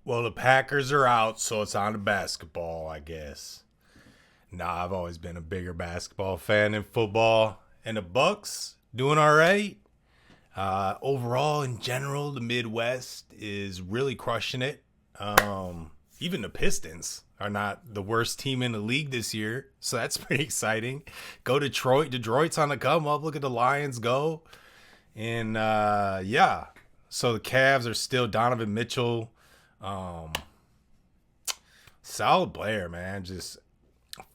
Well, the Packers are out, so it's on to basketball, I guess. Nah, I've always been a bigger basketball fan than football. And the Bucks doing all right. Overall, in general, the Midwest is really crushing it. Even the Pistons are not the worst team in the league this year, so that's pretty exciting. Go Detroit. Detroit's on the come up. Look at the Lions go. And yeah, so the Cavs are still Donovan Mitchell. Um, Solid player, man. Just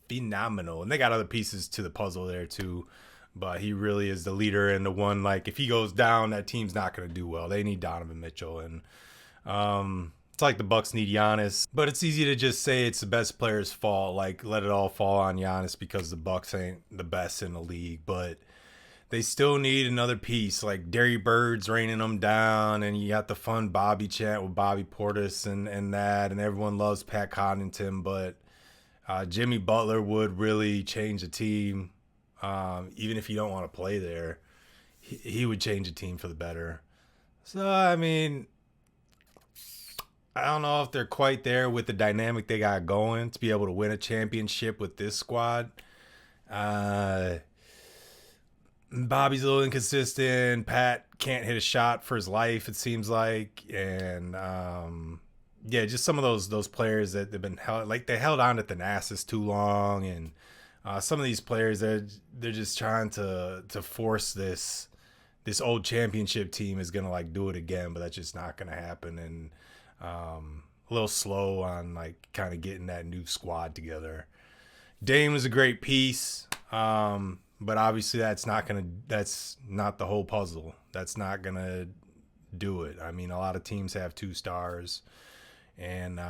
phenomenal. And they got other pieces to the puzzle there too. But he really is the leader and the one, like, if he goes down, that team's not going to do well. They need Donovan Mitchell. And it's like the Bucks need Giannis. But it's easy to just say it's the best player's fault. Like, let it all fall on Giannis because the Bucks ain't the best in the league. But they still need another piece. Like, Derry Bird's raining them down, and you got the fun Bobby chant with Bobby Portis and that, and everyone loves Pat Connaughton, but Jimmy Butler would really change the team. Even if you don't want to play there, he would change the team for the better. So, I mean, I don't know if they're quite there with the dynamic they got going to be able to win a championship with this squad. Uh, Bobby's a little inconsistent. Pat can't hit a shot for his life, it seems like, and yeah, just some of those players that they've been held, like, they held on to Thanasis too long, and some of these players they're just trying to force this old championship team is gonna like do it again, but that's just not gonna happen, and a little slow on like kind of getting that new squad together. Dame was a great piece. But obviously that's not the whole puzzle. That's not gonna do it. I mean, a lot of teams have two stars, and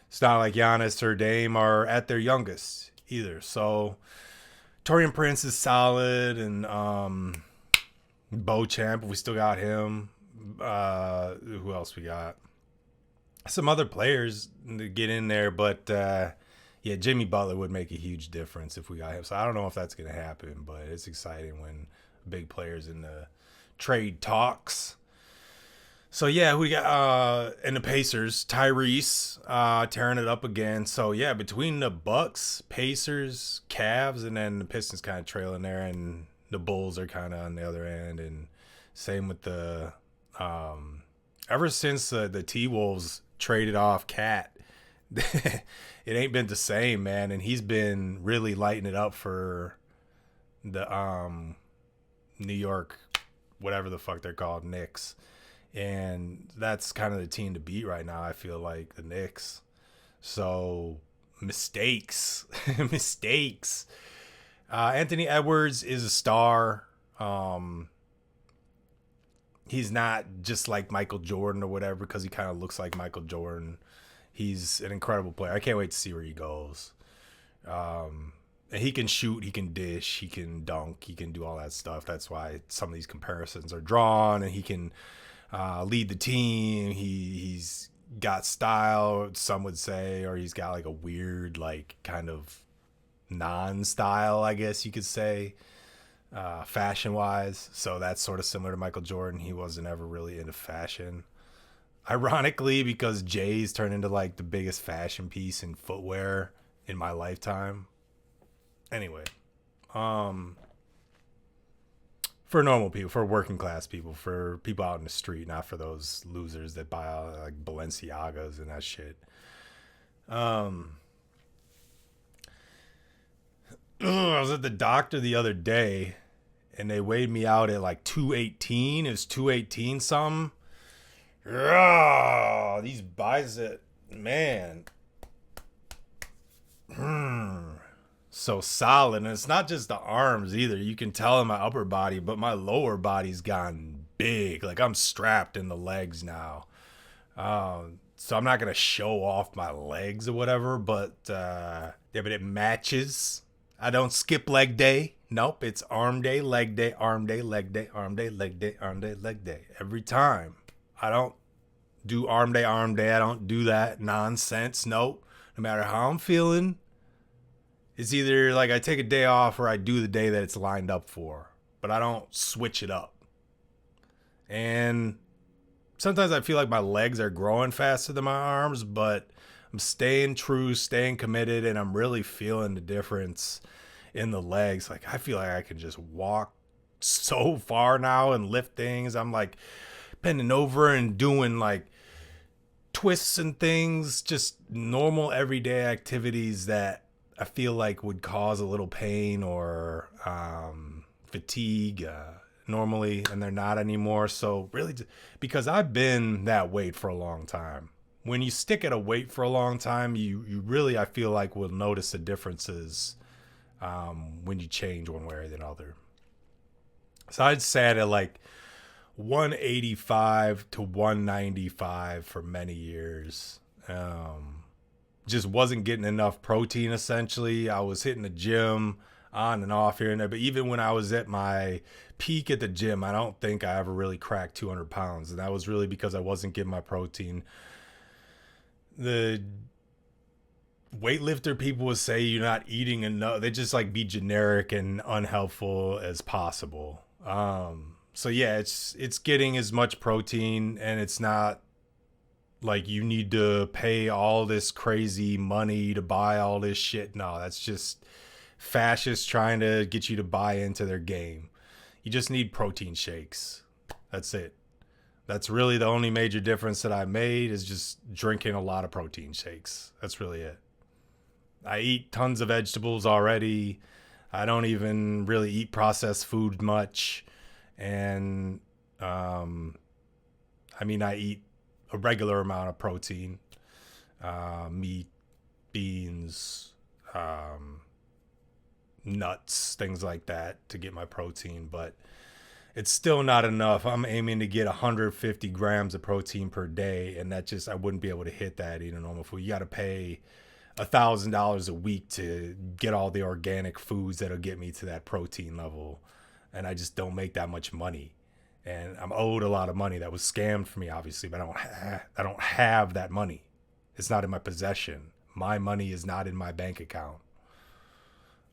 it's not like Giannis or Dame are at their youngest either. So Torian Prince is solid, and Beauchamp, we still got him. Who else we got? Some other players to get in there, but yeah, Jimmy Butler would make a huge difference if we got him. So I don't know if that's going to happen, but it's exciting when big players in the trade talks. So yeah, we got and the Pacers, Tyrese tearing it up again. So yeah, between the Bucks, Pacers, Cavs, and then the Pistons kind of trailing there, and the Bulls are kind of on the other end, and same with the ever since the T Wolves traded off Cat, it ain't been the same, man. And he's been really lighting it up for the New York, whatever the fuck they're called, Knicks. And that's kind of the team to beat right now, I feel like, the Knicks. So mistakes. Mistakes. Anthony Edwards is a star. He's not just like Michael Jordan or whatever, because he kind of looks like Michael Jordan. He's an incredible player. I can't wait to see where he goes. And he can shoot, he can dish, he can dunk, he can do all that stuff. That's why some of these comparisons are drawn, and he can lead the team. He's got style, some would say, or he's got like a weird, like, kind of non-style, I guess you could say, fashion wise. So that's sort of similar to Michael Jordan. He wasn't ever really into fashion, ironically, because Jay's turned into like the biggest fashion piece in footwear in my lifetime. Anyway, um for normal people, for working class people, for people out in the street, not for those losers that buy like Balenciagas and that shit. um I was at the doctor the other day, and they weighed me out at like 218. It was 218 something. Oh, these bicep, man. So solid. And it's not just the arms either. You can tell in my upper body, but my lower body's gotten big. Like, I'm strapped in the legs now. So I'm not going to show off my legs or whatever, but yeah, but it matches. I don't skip leg day. Nope, it's arm day, leg day, arm day, leg day, arm day, leg day, arm day, leg day. Every time. I don't do arm day, arm day. I don't do that nonsense. Nope. No matter how I'm feeling, it's either like I take a day off or I do the day that it's lined up for. But I don't switch it up. And sometimes I feel like my legs are growing faster than my arms, but I'm staying true, staying committed, and I'm really feeling the difference in the legs. Like I feel like I can just walk so far now and lift things. I'm like bending over and doing like twists and things, just normal everyday activities that I feel like would cause a little pain or fatigue normally, and they're not anymore. So really, because I've been that weight for a long time. When you stick at a weight for a long time, you really, I feel like, will notice the differences when you change one way or the other. So I'd sat at like 185 to 195 for many years. Just wasn't getting enough protein, essentially. I was hitting the gym on and off here and there. But even when I was at my peak at the gym, I don't think I ever really cracked 200 pounds. And that was really because I wasn't getting my protein. The weightlifter people would say you're not eating enough. They just like be generic and unhelpful as possible. So yeah, it's getting as much protein, and it's not like you need to pay all this crazy money to buy all this shit. No, that's just fascists trying to get you to buy into their game. You just need protein shakes. That's it. That's really the only major difference that I made, is just drinking a lot of protein shakes. That's really it. I eat tons of vegetables already. I don't even really eat processed food much. And I mean, I eat a regular amount of protein, meat, beans, nuts, things like that to get my protein, but it's still not enough. I'm aiming to get 150 grams of protein per day, and that just, I wouldn't be able to hit that eating normal food. You got to pay $1,000 a week to get all the organic foods that'll get me to that protein level, and I just don't make that much money. And I'm owed a lot of money that was scammed for me, obviously, but I don't have that money. It's not in my possession. My money is not in my bank account.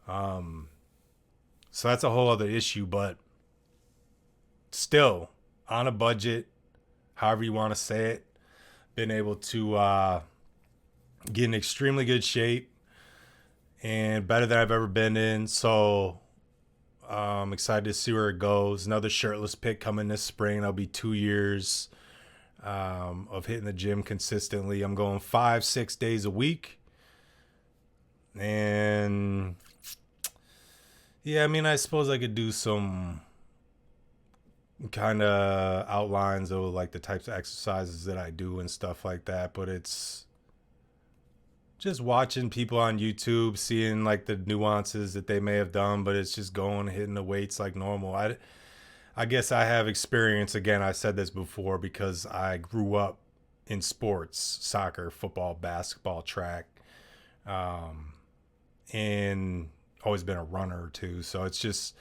So that's a whole other issue, but still on a budget, however you want to say it, been able to get in extremely good shape and better than I've ever been in. So I'm excited to see where it goes. Another shirtless pick coming this spring. That'll be 2 years of hitting the gym consistently. I'm going 5-6 days a week. And yeah, I mean, I suppose I could do some kind of outlines of like the types of exercises that I do and stuff like that. But it's just watching people on YouTube, seeing like the nuances that they may have done, but it's just going, hitting the weights like normal. I guess I have experience. Again, I said this before because I grew up in sports, soccer, football, basketball, track, and always been a runner too. So it's just,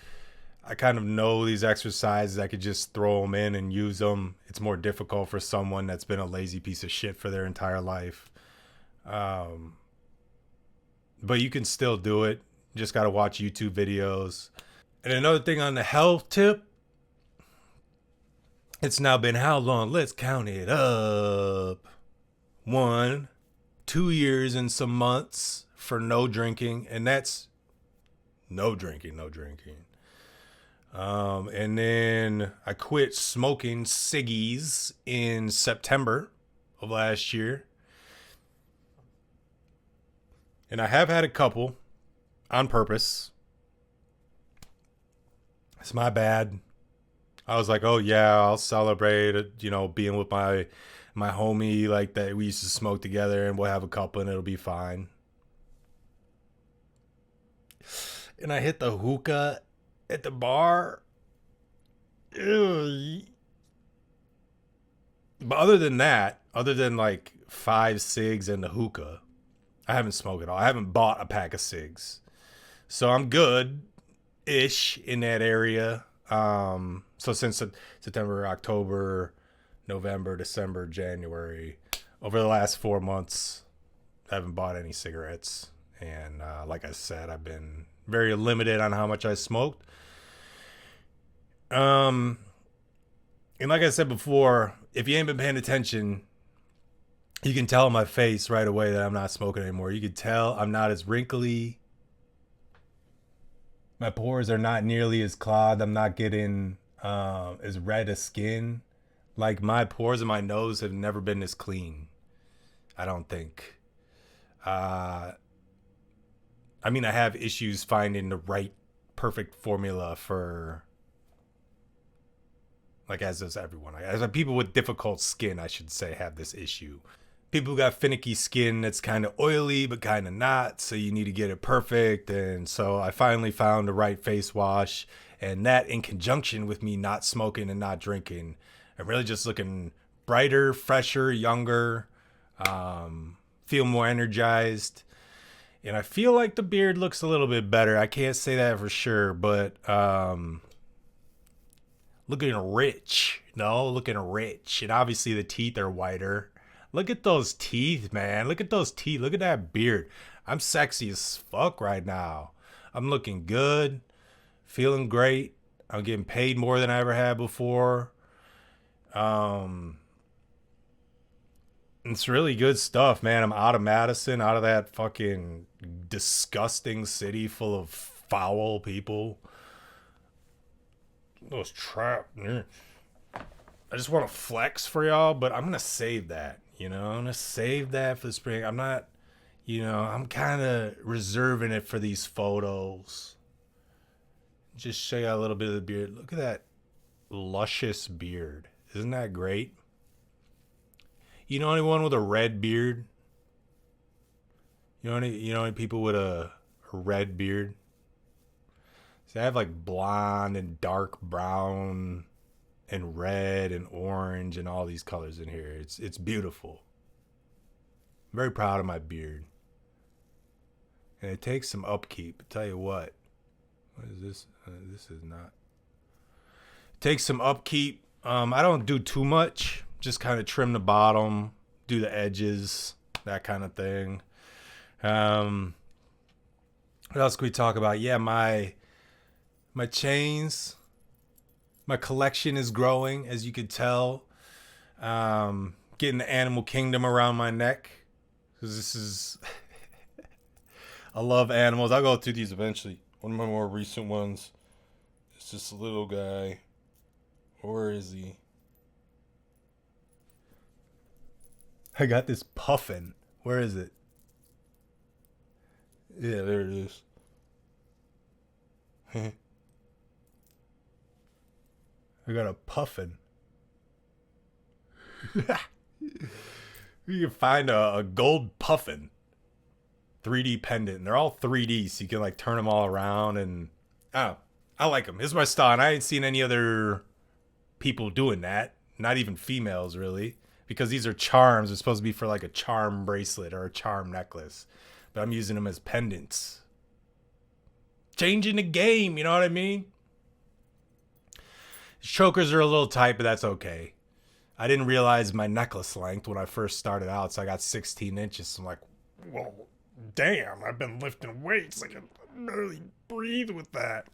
I kind of know these exercises. I could just throw them in and use them. It's more difficult for someone that's been a lazy piece of shit for their entire life. But you can still do it. You just got to watch YouTube videos. And another thing on the health tip, it's now been how long? Let's count it up. 1, 2 years and some months for no drinking. And that's no drinking. And then I quit smoking ciggies in September of last year. And I have had a couple on purpose. It's my bad. I was like, oh yeah, I'll celebrate, being with my homie like that. We used to smoke together, and we'll have a couple and it'll be fine. And I hit the hookah at the bar. Ugh. But other than that, other than like 5 cigs and the hookah, I haven't smoked at all. I haven't bought a pack of cigs. So I'm good-ish in that area. So since September, October, November, December, January, over the last 4 months, I haven't bought any cigarettes. And like I said, I've been very limited on how much I smoked. And like I said before, if you ain't been paying attention, you can tell on my face right away that I'm not smoking anymore. You can tell I'm not as wrinkly. My pores are not nearly as clogged. I'm not getting as red a skin. Like, my pores in my nose have never been this clean. I don't think. I mean, I have issues finding the right perfect formula for, like, as does everyone. As people with difficult skin, I should say, have this issue. People who got finicky skin that's kind of oily but kind of not, so you need to get it perfect. And so I finally found the right face wash, and that in conjunction with me not smoking and not drinking, I'm really just looking brighter, fresher, younger, feel more energized. And I feel like the beard looks a little bit better. I can't say that for sure, but looking rich. No, looking rich. And obviously the teeth are whiter. Look at those teeth, man. Look at those teeth. Look at that beard. I'm sexy as fuck right now. I'm looking good. Feeling great. I'm getting paid more than I ever had before. It's really good stuff, man. I'm out of Madison, out of that fucking disgusting city full of foul people. Those trap. I just want to flex for y'all, but I'm going to save that. I'm going to save that for the spring. I'm not, I'm kind of reserving it for these photos. Just show you a little bit of the beard. Look at that luscious beard. Isn't that great? You know anyone with a red beard? You know any people with a red beard? So I have like blonde and dark brown and red and orange and all these colors in here. It's beautiful. I'm very proud of my beard. And it takes some upkeep. I tell you what. What is this? This is not. It takes some upkeep. I don't do too much. Just kind of trim the bottom, do the edges, that kind of thing. What else can we talk about? Yeah, my chains, my collection is growing, as you could tell. Getting the Animal Kingdom around my neck, because this is I love animals. I'll go through these eventually. One of my more recent ones is this little guy. Where is he? I got this puffin. Where is it? Yeah, there it is. I got a puffin. You can find a gold puffin 3D pendant, and they're all 3D, so you can like turn them all around. And I like them. It's my style, and I ain't seen any other people doing that. Not even females, really, because these are charms. They're supposed to be for like a charm bracelet or a charm necklace, but I'm using them as pendants. Changing the game, you know what I mean? Chokers are a little tight, but that's okay. I didn't realize my necklace length when I first started out, so I got 16 inches. So I'm like, well, damn, I've been lifting weights. I can barely breathe with that.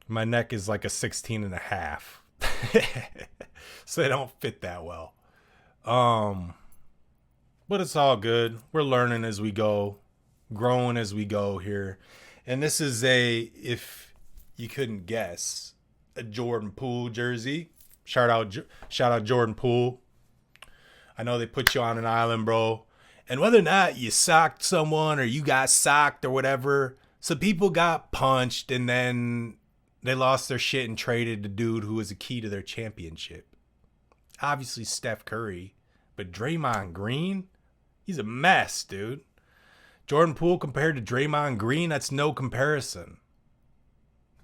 My neck is like a 16 and a half. So they don't fit that well. But it's all good. We're learning as we go, growing as we go here. And this is if you couldn't guess, a Jordan Poole jersey. Shout out Jordan Poole. I know they put you on an island, bro. And whether or not you socked someone or you got socked or whatever, some people got punched and then they lost their shit and traded the dude who was a key to their championship. Obviously Steph Curry, but Draymond Green, he's a mess, dude. Jordan Poole compared to Draymond Green, that's no comparison.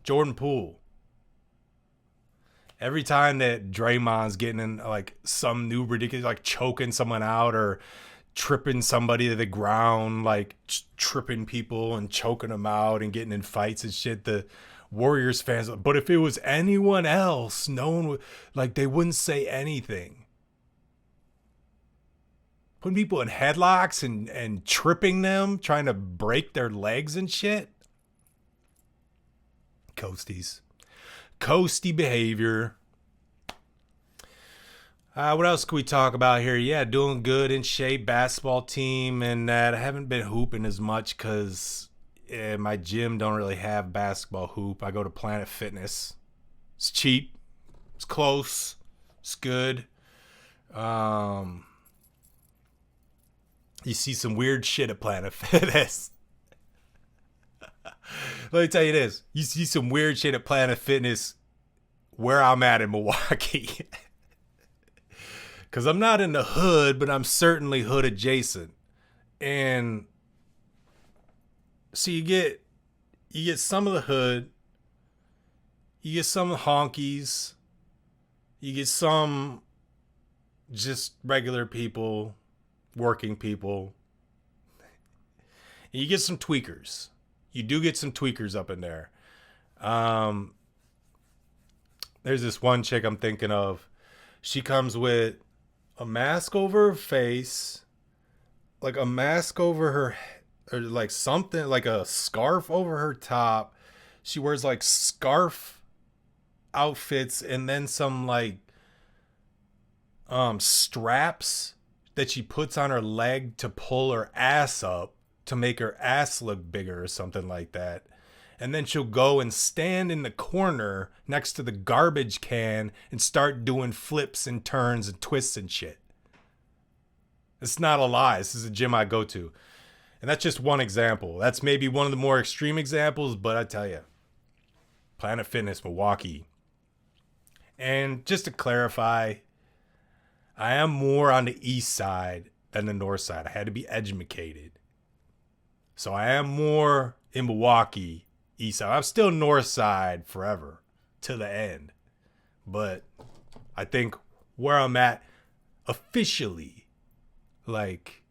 Jordan Poole. Every time that Draymond's getting in like some new ridiculous, like choking someone out or tripping somebody to the ground, like tripping people and choking them out and getting in fights and shit, the Warriors fans, but if it was anyone else, no one would, like, they wouldn't say anything. Putting people in headlocks and tripping them, trying to break their legs and shit. Coasties. Coasty behavior. What else can we talk about here? Yeah, doing good, in shape, basketball team, and that. I haven't been hooping as much because my gym don't really have basketball hoop. I go to Planet Fitness. It's cheap. It's close. It's good. Um, you see some weird shit at Planet Fitness. Let me tell you this. You see some weird shit at Planet Fitness where I'm at in Milwaukee. Because I'm not in the hood, but I'm certainly hood adjacent. And so you get some of the hood, you get some of the honkies, you get some just regular people, working people, and you get some tweakers. You do get some tweakers up in there. There's this one chick I'm thinking of. She comes with a mask over her face, like a mask over her, or like something, like a scarf over her top. She wears like scarf outfits and then some like straps that she puts on her leg to pull her ass up to make her ass look bigger or something like that. And then she'll go and stand in the corner next to the garbage can and start doing flips and turns and twists and shit. It's not a lie. This is a gym I go to. And that's just one example. That's maybe one of the more extreme examples, but I tell you, Planet Fitness, Milwaukee. And just to clarify, I am more on the east side than the north side. I had to be educated. So I am more in Milwaukee, east side. I'm still north side forever, to the end. But I think where I'm at officially, like,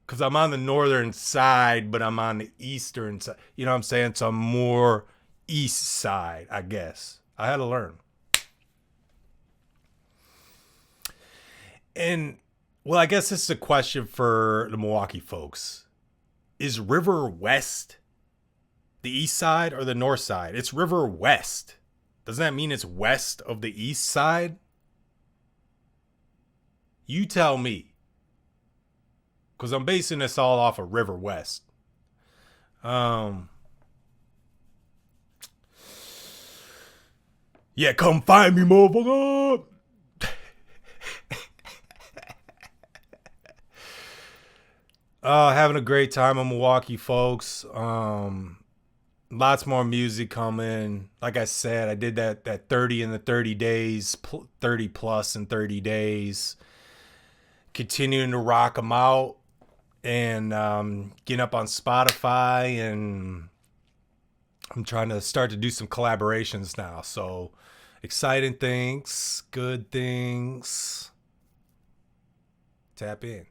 because I'm on the northern side, but I'm on the eastern side. You know what I'm saying? So I'm more east side, I guess. I had to learn. And, well, I guess this is a question for the Milwaukee folks. Is River West the east side or the north side? It's River West. Doesn't that mean it's west of the east side? You tell me. Because I'm basing this all off of River West. Yeah, come find me, motherfucker. Having a great time in Milwaukee, folks. Lots more music coming. Like I said, I did that 30 in the 30 days, 30 plus in 30 days. Continuing to rock them out and getting up on Spotify, and I'm trying to start to do some collaborations now. So exciting things, good things. Tap in.